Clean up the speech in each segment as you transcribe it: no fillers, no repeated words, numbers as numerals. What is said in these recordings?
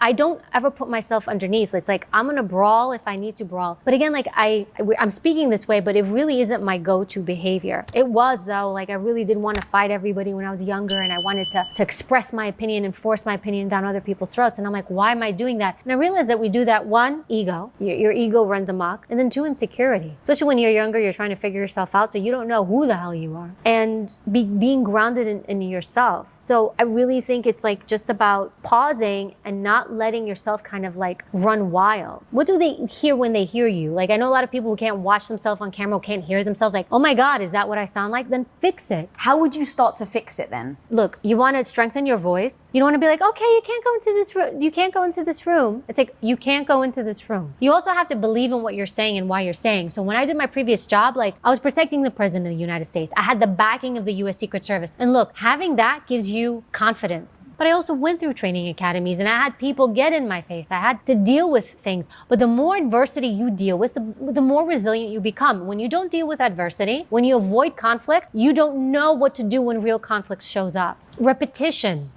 I don't ever put myself underneath. It's like, I'm gonna brawl if I need to brawl. But again, like I'm speaking this way, but it really isn't my go-to behavior. It was though, like I really did want to fight everybody when I was younger, and I wanted to express my opinion and force my opinion down other people's throats. And I'm like, why am I doing that? And I realized that we do that, one, ego. Your ego runs amok. And then two, insecurity. Especially when you're younger, you're trying to figure yourself out, so you don't know who the hell you are. And being grounded in yourself. So I really think it's like just about pausing and not letting yourself kind of like run wild. What do they hear when they hear you? Like, I know a lot of people who can't watch themselves on camera, can't hear themselves, like, oh my God, is that what I sound like? Then fix it. How would you start to fix it then? Look, you want to strengthen your voice. You don't want to be like, okay, you can't go into this room. You can't go into this room. It's like, you can't go into this room. You also have to believe in what you're saying and why you're saying. So when I did my previous job, like I was protecting the president of the United States. I had the backing of the US Secret Service. And look, having that gives you confidence. But I also went through training academies and I had people get in my face. I had to deal with things. But the more adversity you deal with, the more resilient you become. When you don't deal with adversity, when you avoid conflict, you don't know what to do when real conflict shows up. Repetition,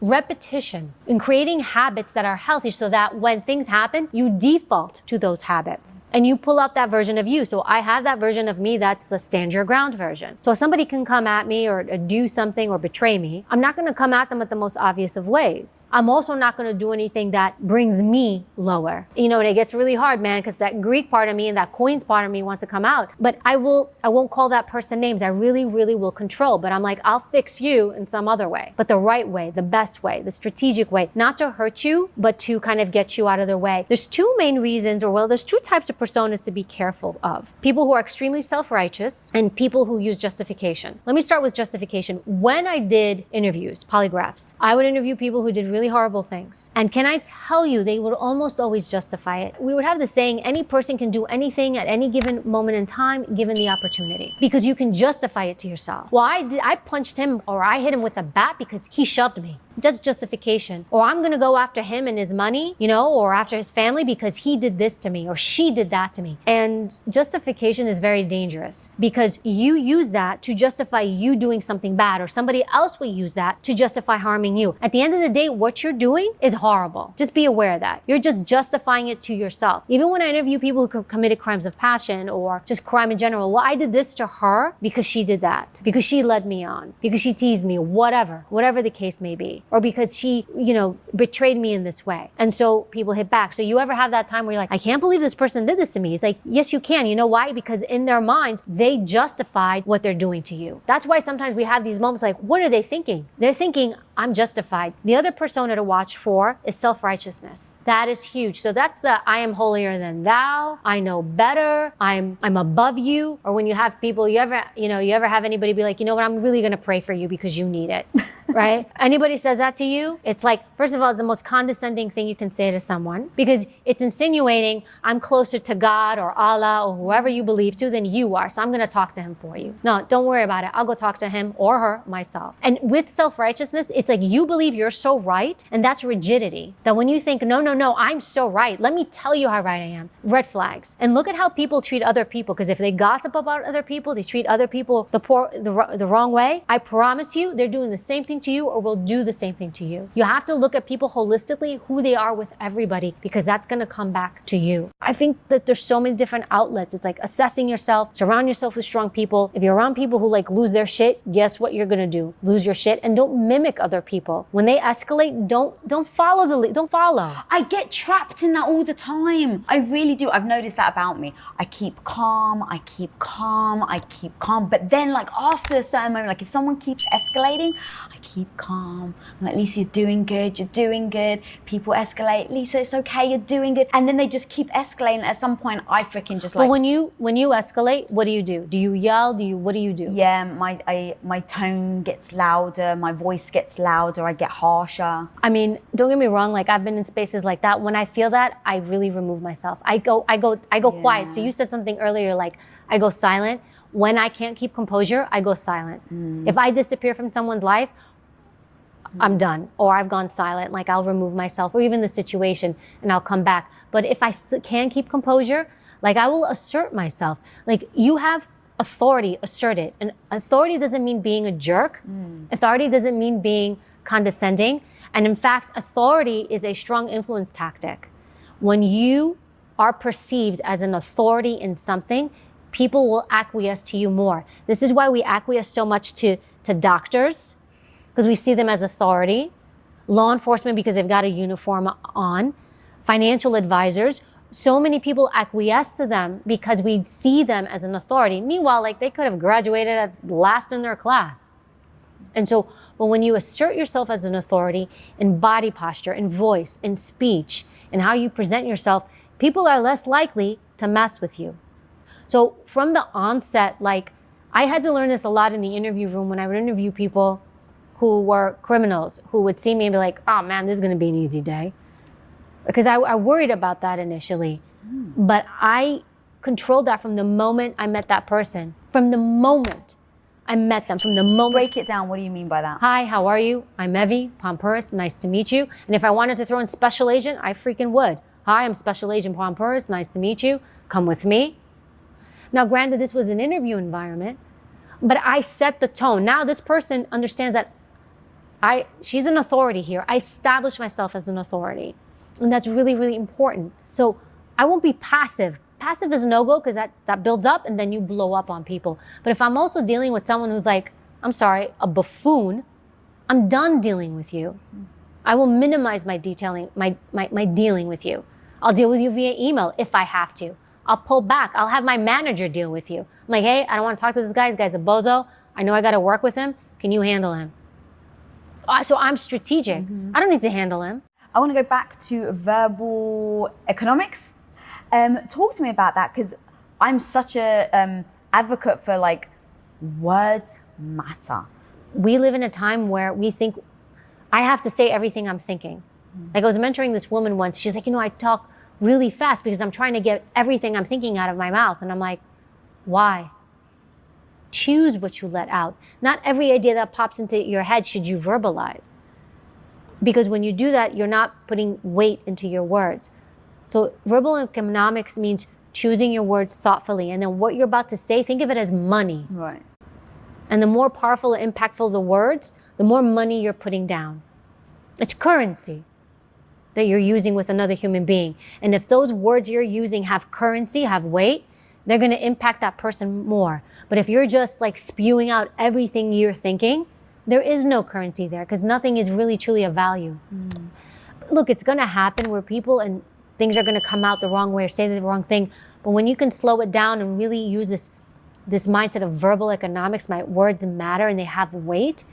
and creating habits that are healthy so that when things happen, you default to those habits and you pull out that version of you. So I have that version of me that's the stand your ground version. So if somebody can come at me or do something or betray me, I'm not going to come at them at the most obvious of ways. I'm also not going to do anything that brings me lower. You know, and it gets really hard, man, because that Greek part of me and that Queens part of me wants to come out. But I won't call that person names. I really will control. But I'm like, I'll fix you in some other way. But the right way, the best way, the strategic way, not to hurt you, but to kind of get you out of their way. There's two main reasons, there's two types of personas to be careful of. People who are extremely self-righteous and people who use justification. Let me start with justification. When I did interviews, polygraphs, I would interview people who did really horrible things. And can I tell you, they would almost always justify it. We would have the saying, any person can do anything at any given moment in time, given the opportunity, because you can justify it to yourself. Well, I punched him or I hit him with a bat because he shoved me. That's justification. Or I'm going to go after him and his money, or after his family because he did this to me or she did that to me. And justification is very dangerous because you use that to justify you doing something bad, or somebody else will use that to justify harming you. At the end of the day, what you're doing is horrible. Just be aware of that. You're just justifying it to yourself. Even when I interview people who committed crimes of passion or just crime in general, well, I did this to her because she did that, because she led me on, because she teased me, whatever the case may be. Or because she, betrayed me in this way. And so people hit back. So you ever have that time where you're like, I can't believe this person did this to me? It's like, yes, you can. You know why? Because in their minds, they justified what they're doing to you. That's why sometimes we have these moments like, what are they thinking? They're thinking, I'm justified. The other persona to watch for is self-righteousness. That is huge. So that's the I am holier than thou. I know better. I'm above you. Or when you have people, you ever have anybody be like, you know what, I'm really going to pray for you because you need it. Right? Anybody says that to you, it's like, first of all, it's the most condescending thing you can say to someone because it's insinuating I'm closer to God or Allah or whoever you believe to than you are. So I'm going to talk to him for you. No, don't worry about it. I'll go talk to him or her myself. And with self-righteousness, it's like you believe you're so right. And that's rigidity. That when you think, no, I'm so right. Let me tell you how right I am. Red flags. And look at how people treat other people. Because if they gossip about other people, they treat other people the wrong way. I promise you, they're doing the same thing to you or will do the same thing to you. You have to look at people holistically, who they are with everybody, because that's going to come back to you. I think that there's so many different outlets. It's like assessing yourself, surround yourself with strong people. If you're around people who like lose their shit, guess what you're going to do? Lose your shit, and don't mimic other people. When they escalate, don't follow the lead. Don't follow. I get trapped in that all the time. I really do. I've noticed that about me. I keep calm. But then like after a certain moment, like if someone keeps escalating, I keep calm. I'm like, Lisa, you're doing good. People escalate. Lisa, it's okay. You're doing good. And then they just keep escalating. At some point, I freaking just like... But when you escalate, what do? Do you yell? What do you do? Yeah, my tone gets louder. My voice gets louder. I get harsher. I mean, don't get me wrong. Like I've been in spaces like that. When I feel that, I really remove myself. I go quiet. So you said something earlier, like I go silent. When I can't keep composure, I go silent. If I disappear from someone's life, I'm done. Or I've gone silent, like I'll remove myself, or even the situation, and I'll come back. But if I can keep composure, like I will assert myself. Like you have authority, assert it. And authority doesn't mean being a jerk. Authority doesn't mean being condescending. And in fact, authority is a strong influence tactic. When you are perceived as an authority in something, people will acquiesce to you more. This is why we acquiesce so much to doctors, because we see them as authority, law enforcement because they've got a uniform on, financial advisors. So many people acquiesce to them because we see them as an authority. Meanwhile, like they could have graduated at last in their class. And so, but when you assert yourself as an authority in body posture, in voice, in speech, in how you present yourself, people are less likely to mess with you. So from the onset, like I had to learn this a lot in the interview room when I would interview people who were criminals, who would see me and be like, oh man, this is gonna be an easy day. Because I worried about that initially. But I controlled that from the moment I met that person. From the moment I met them, from the moment. Break it down, what do you mean by that? Hi, how are you? I'm Evy Poumpouras, nice to meet you. And if I wanted to throw in special agent, I freaking would. Hi, I'm Special Agent Poumpouras, nice to meet you. Come with me. Now, granted, this was an interview environment, but I set the tone. Now this person understands that she's an authority here. I established myself as an authority. And that's really, really important. So I won't be passive. Passive is no-go because that builds up and then you blow up on people. But if I'm also dealing with someone who's like, I'm sorry, a buffoon, I'm done dealing with you. I will minimize my detailing, my dealing with you. I'll deal with you via email if I have to. I'll pull back. I'll have my manager deal with you. I'm like, hey, I don't want to talk to this guy. This guy's a bozo. I know I got to work with him. Can you handle him? So I'm strategic. I don't need to handle him. I want to go back to verbal economics. Talk to me about that, because I'm such a advocate for like words matter. We live in a time where we think I have to say everything I'm thinking. Like I was mentoring this woman once. She's like, I talk really fast because I'm trying to get everything I'm thinking out of my mouth. And I'm like, why? Choose what you let out. Not every idea that pops into your head should you verbalize. Because when you do that, you're not putting weight into your words. So verbal economics means choosing your words thoughtfully. And then what you're about to say, think of it as money. Right. And the more powerful and impactful the words, the more money you're putting down. It's currency that you're using with another human being. And if those words you're using have currency, have weight, they're going to impact that person more. But if you're just like spewing out everything you're thinking, there is no currency there because nothing is really truly of value. Look, it's going to happen where people and things are going to come out the wrong way or say the wrong thing. But when you can slow it down and really use this mindset of verbal economics, my words matter and they have weight,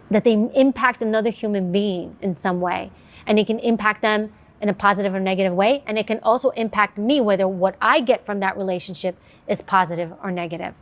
that they impact another human being in some way. And it can impact them in a positive or negative way. And it can also impact me, whether what I get from that relationship is positive or negative.